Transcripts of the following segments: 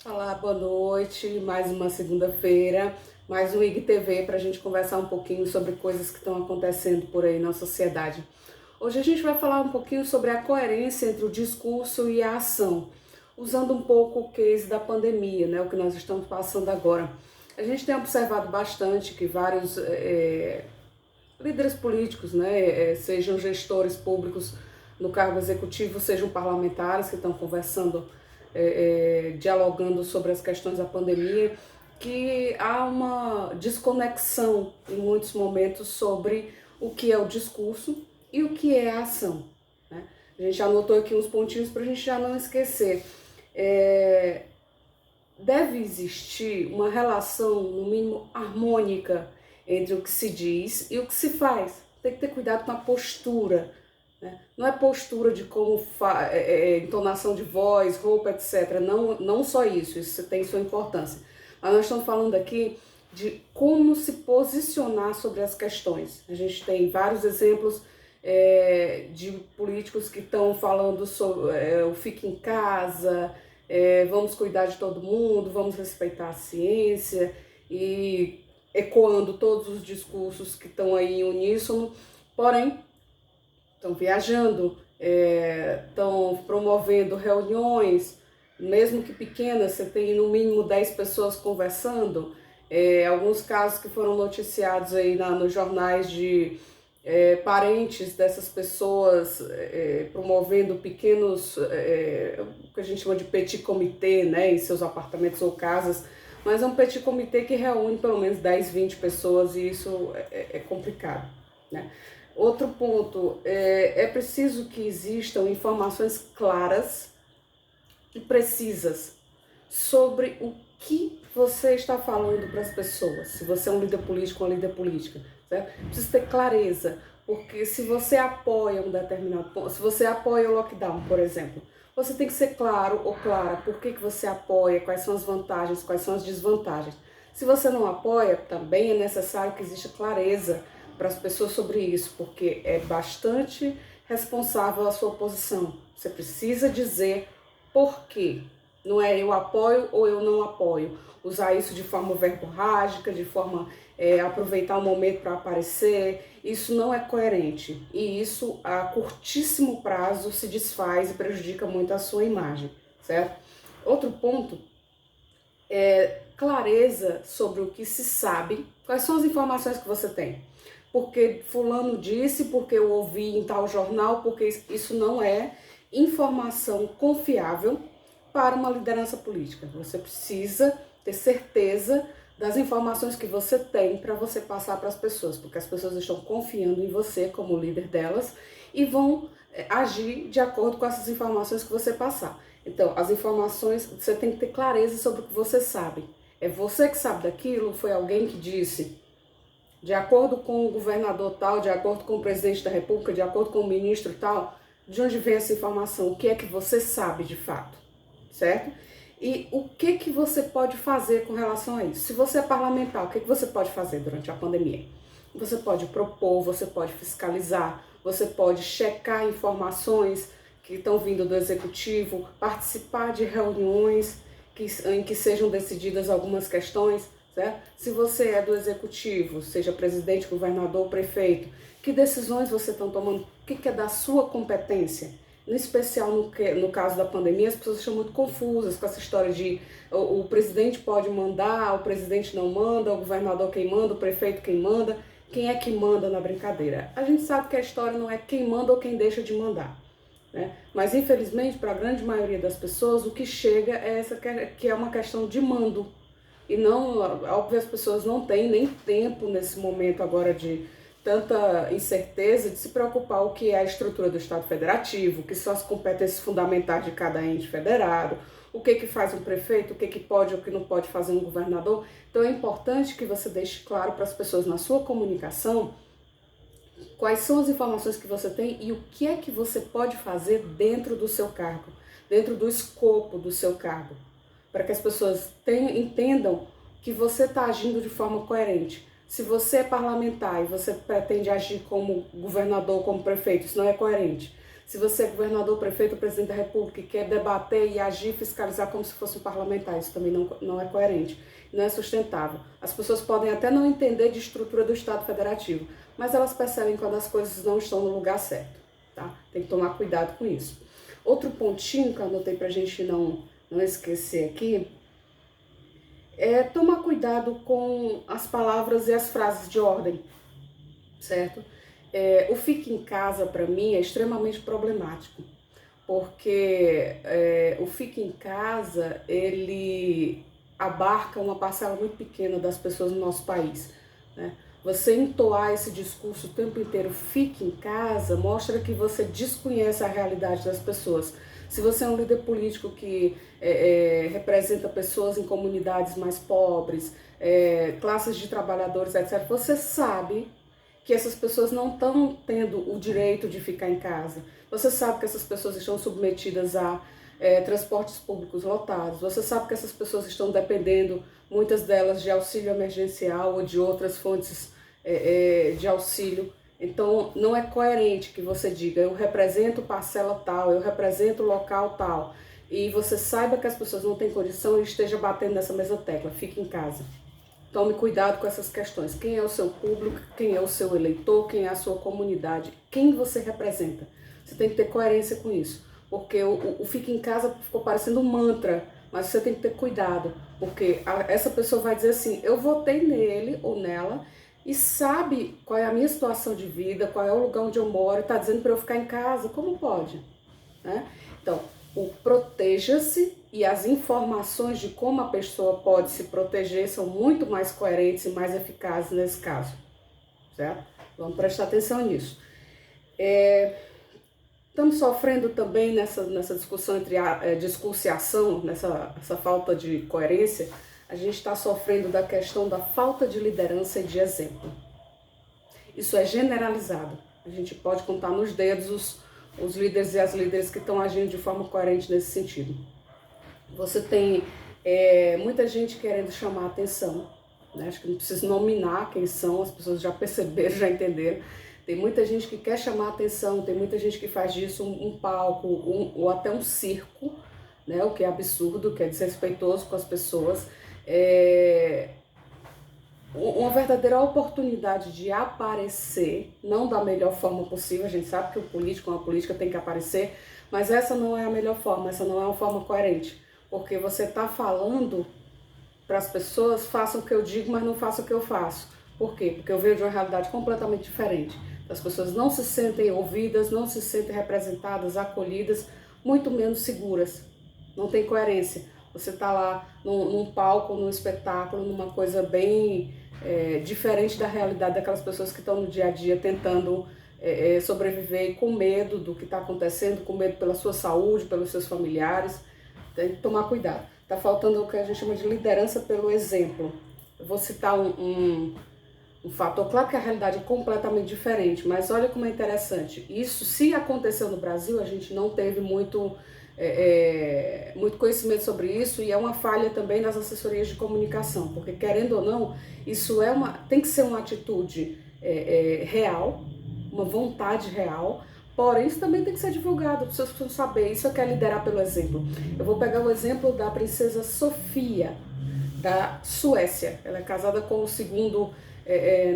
Olá, boa noite. Mais uma segunda-feira, mais um IGTV para a gente conversar um pouquinho sobre coisas que estão acontecendo por aí na sociedade. Hoje a gente vai falar um pouquinho sobre a coerência entre o discurso e a ação, usando um pouco o case da pandemia, né, o que nós estamos passando agora. A gente tem observado bastante que vários líderes políticos, né, sejam gestores públicos no cargo executivo, sejam parlamentares que estão conversando, dialogando sobre as questões da pandemia, que há uma desconexão em muitos momentos sobre o que é o discurso e o que é a ação, né? A gente anotou aqui uns pontinhos para a gente já não esquecer. Deve existir uma relação, no mínimo, harmônica entre o que se diz e o que se faz. Tem que ter cuidado com a postura, né? Não é postura de como entonação de voz, roupa, etc. Não só isso tem sua importância. Mas nós estamos falando aqui de como se posicionar sobre as questões. A gente tem vários exemplos de políticos que estão falando sobre o fique em casa, vamos cuidar de todo mundo, vamos respeitar a ciência, e ecoando todos os discursos que estão aí em uníssono, porém estão viajando, estão promovendo reuniões, mesmo que pequenas, você tem no mínimo 10 pessoas conversando. Alguns casos que foram noticiados aí nos jornais de parentes dessas pessoas promovendo pequenos, o que a gente chama de petit comité, né, em seus apartamentos ou casas, mas é um petit comité que reúne pelo menos 10, 20 pessoas, e isso é complicado, né? Outro ponto, é preciso que existam informações claras e precisas sobre o que você está falando para as pessoas. Se você é um líder político ou uma líder política, certo? Precisa ter clareza, porque se você apoia um determinado ponto, se você apoia o lockdown, por exemplo, você tem que ser claro ou clara por que você apoia, quais são as vantagens, quais são as desvantagens. Se você não apoia, também é necessário que exista clareza para as pessoas sobre isso, porque é bastante responsável a sua posição. Você precisa dizer por quê. Não é eu apoio ou eu não apoio. Usar isso de forma verborrágica, de forma aproveitar o momento para aparecer, isso não é coerente. E isso a curtíssimo prazo se desfaz e prejudica muito a sua imagem, certo? Outro ponto é clareza sobre o que se sabe, quais são as informações que você tem. Porque fulano disse, porque eu ouvi em tal jornal, porque isso não é informação confiável para uma liderança política. Você precisa ter certeza das informações que você tem para você passar para as pessoas, porque as pessoas estão confiando em você como líder delas e vão agir de acordo com essas informações que você passar. Então, as informações, você tem que ter clareza sobre o que você sabe. É você que sabe daquilo? Foi alguém que disse? De acordo com o governador tal, de acordo com o presidente da República, de acordo com o ministro tal? De onde vem essa informação? O que é que você sabe de fato? Certo? E o que você pode fazer com relação a isso? Se você é parlamentar, o que você pode fazer durante a pandemia? Você pode propor, você pode fiscalizar, você pode checar informações que estão vindo do executivo, participar de reuniões em que sejam decididas algumas questões, certo? Se você é do executivo, seja presidente, governador, prefeito, que decisões você está tomando? O que é da sua competência? Em especial no caso da pandemia, as pessoas estão muito confusas com essa história de o presidente pode mandar, o presidente não manda, o governador quem manda, o prefeito quem manda. Quem é que manda na brincadeira? A gente sabe que a história não é quem manda ou quem deixa de mandar, né? Mas infelizmente, para a grande maioria das pessoas, o que chega é essa que é uma questão de mando. E não, óbvio, as pessoas não têm nem tempo nesse momento agora de tanta incerteza de se preocupar o que é a estrutura do Estado Federativo, o que são as competências fundamentais de cada ente federado, o que faz um prefeito, o que pode ou o que não pode fazer um governador. Então é importante que você deixe claro para as pessoas na sua comunicação quais são as informações que você tem e o que é que você pode fazer dentro do seu cargo, dentro do escopo do seu cargo, para que as pessoas entendam que você está agindo de forma coerente. Se você é parlamentar e você pretende agir como governador, como prefeito, isso não é coerente. Se você é governador, prefeito, presidente da República e quer debater e agir, fiscalizar como se fosse um parlamentar, isso também não é coerente, não é sustentável. As pessoas podem até não entender de estrutura do Estado Federativo, mas elas percebem quando as coisas não estão no lugar certo, tá? Tem que tomar cuidado com isso. Outro pontinho que eu anotei pra gente não esquecer aqui, é tomar cuidado com as palavras e as frases de ordem, certo? O fique em casa, para mim, é extremamente problemático, porque o fique em casa, ele abarca uma parcela muito pequena das pessoas no nosso país, né? Você entoar esse discurso o tempo inteiro, fique em casa, mostra que você desconhece a realidade das pessoas. Se você é um líder político que representa pessoas em comunidades mais pobres, classes de trabalhadores, etc., você sabe que essas pessoas não estão tendo o direito de ficar em casa. Você sabe que essas pessoas estão submetidas a transportes públicos lotados. Você sabe que essas pessoas estão dependendo, muitas delas, de auxílio emergencial ou de outras fontes de auxílio. Então, não é coerente que você diga, eu represento parcela tal, eu represento local tal, e você saiba que as pessoas não têm condição e esteja batendo nessa mesma tecla, fique em casa. Tome cuidado com essas questões. Quem é o seu público, quem é o seu eleitor, quem é a sua comunidade, quem você representa. Você tem que ter coerência com isso, porque o fique em casa ficou parecendo um mantra, mas você tem que ter cuidado, porque essa pessoa vai dizer assim, eu votei nele ou nela, e sabe qual é a minha situação de vida, qual é o lugar onde eu moro, está dizendo para eu ficar em casa, como pode? Né? Então, o proteja-se e as informações de como a pessoa pode se proteger são muito mais coerentes e mais eficazes nesse caso, certo? Vamos prestar atenção nisso. Estamos sofrendo também nessa discussão entre discurso e ação, essa falta de coerência. A gente está sofrendo da questão da falta de liderança e de exemplo. Isso é generalizado. A gente pode contar nos dedos os líderes e as líderes que estão agindo de forma coerente nesse sentido. Você tem muita gente querendo chamar a atenção, né? Acho que não preciso nominar quem são, as pessoas já perceberam, já entenderam. Tem muita gente que quer chamar a atenção, tem muita gente que faz disso um palco ou até um circo, né? O que é absurdo, o que é desrespeitoso com as pessoas. Uma verdadeira oportunidade de aparecer, não da melhor forma possível. A gente sabe que o político, uma política tem que aparecer, mas essa não é a melhor forma, essa não é uma forma coerente, porque você está falando para as pessoas, façam o que eu digo, mas não façam o que eu faço. Por quê? Porque eu vejo de uma realidade completamente diferente. As pessoas não se sentem ouvidas, não se sentem representadas, acolhidas, muito menos seguras. Não tem coerência. Você está lá num palco, num espetáculo, numa coisa bem diferente da realidade daquelas pessoas que estão no dia a dia tentando sobreviver e com medo do que está acontecendo, com medo pela sua saúde, pelos seus familiares. Tem que tomar cuidado. Está faltando o que a gente chama de liderança pelo exemplo. Eu vou citar um fator, claro que a realidade é completamente diferente, mas olha como é interessante. Isso, se aconteceu no Brasil, a gente não teve muito conhecimento sobre isso, e é uma falha também nas assessorias de comunicação, porque querendo ou não, isso tem que ser uma atitude real, uma vontade real, porém isso também tem que ser divulgado, as pessoas precisam saber, isso é liderar pelo exemplo. Eu vou pegar o exemplo da princesa Sofia, da Suécia. Ela é casada com o segundo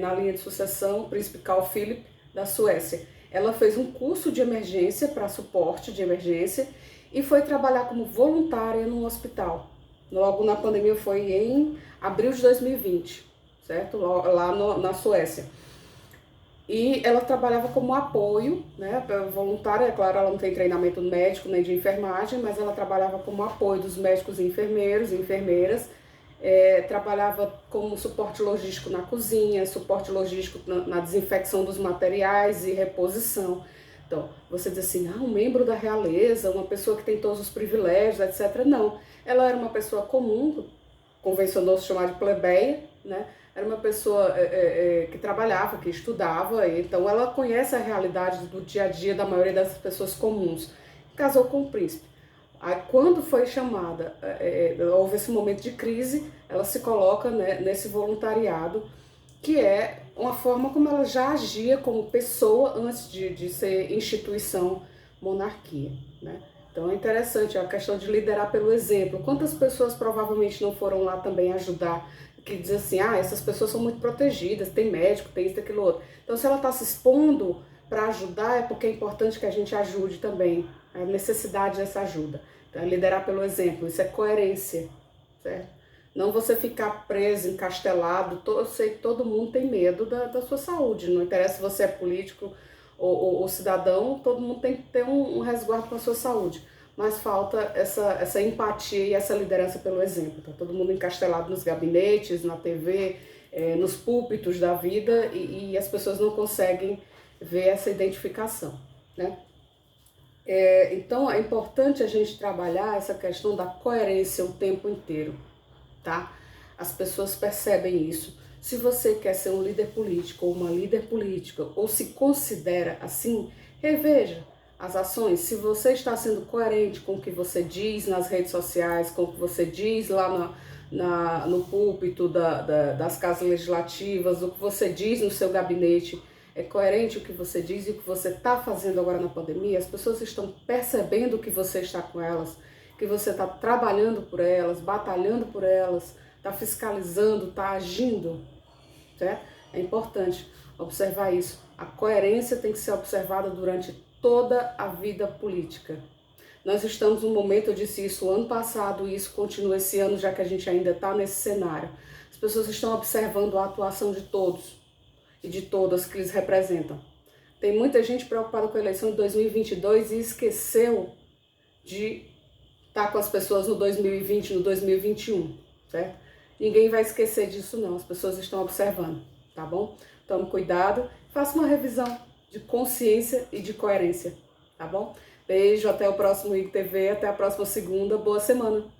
na linha de sucessão, o príncipe Carl Philip, da Suécia. Ela fez um curso de emergência, para suporte de emergência, e foi trabalhar como voluntária num hospital. Logo na pandemia, foi em abril de 2020, certo? Lá na Suécia. E ela trabalhava como apoio, né, voluntária, é claro, ela não tem treinamento médico nem de enfermagem, mas ela trabalhava como apoio dos médicos e enfermeiros e enfermeiras, trabalhava como suporte logístico na cozinha, suporte logístico na desinfecção dos materiais e reposição. Então, você diz assim, um membro da realeza, uma pessoa que tem todos os privilégios, etc. Não, ela era uma pessoa comum, convencionou-se chamar de plebeia, né? Era uma pessoa que trabalhava, que estudava, então ela conhece a realidade do dia a dia da maioria das pessoas comuns. Casou com o príncipe. Aí, quando foi chamada, houve esse momento de crise, ela se coloca, né, nesse voluntariado, que é uma forma como ela já agia como pessoa antes de ser instituição monarquia, né? Então é interessante a questão de liderar pelo exemplo. Quantas pessoas provavelmente não foram lá também ajudar, que diz assim, essas pessoas são muito protegidas, tem médico, tem isso, aquilo outro. Então se ela está se expondo para ajudar, é porque é importante que a gente ajude também, a necessidade dessa ajuda. Então é liderar pelo exemplo, isso é coerência, certo? Não você ficar preso, encastelado. Eu sei que todo mundo tem medo da sua saúde, não interessa se você é político ou cidadão, todo mundo tem que ter um resguardo com a sua saúde. Mas falta essa empatia e essa liderança pelo exemplo. Tá todo mundo encastelado nos gabinetes, na TV, nos púlpitos da vida e as pessoas não conseguem ver essa identificação, né? Então é importante a gente trabalhar essa questão da coerência o tempo inteiro, tá? As pessoas percebem isso. Se você quer ser um líder político ou uma líder política, ou se considera assim, reveja as ações. Se você está sendo coerente com o que você diz nas redes sociais, com o que você diz lá no púlpito das casas legislativas, o que você diz no seu gabinete, é coerente o que você diz e o que você está fazendo agora na pandemia, as pessoas estão percebendo que você está com elas, que você está trabalhando por elas, batalhando por elas, está fiscalizando, está agindo, certo? É importante observar isso. A coerência tem que ser observada durante toda a vida política. Nós estamos num momento, eu disse isso ano passado e isso continua esse ano, já que a gente ainda está nesse cenário. As pessoas estão observando a atuação de todos e de todas que eles representam. Tem muita gente preocupada com a eleição de 2022 e esqueceu de estar com as pessoas no 2020, no 2021, certo? Ninguém vai esquecer disso não, as pessoas estão observando, tá bom? Tome cuidado, faça uma revisão de consciência e de coerência, tá bom? Beijo, até o próximo IGTV, até a próxima segunda, boa semana!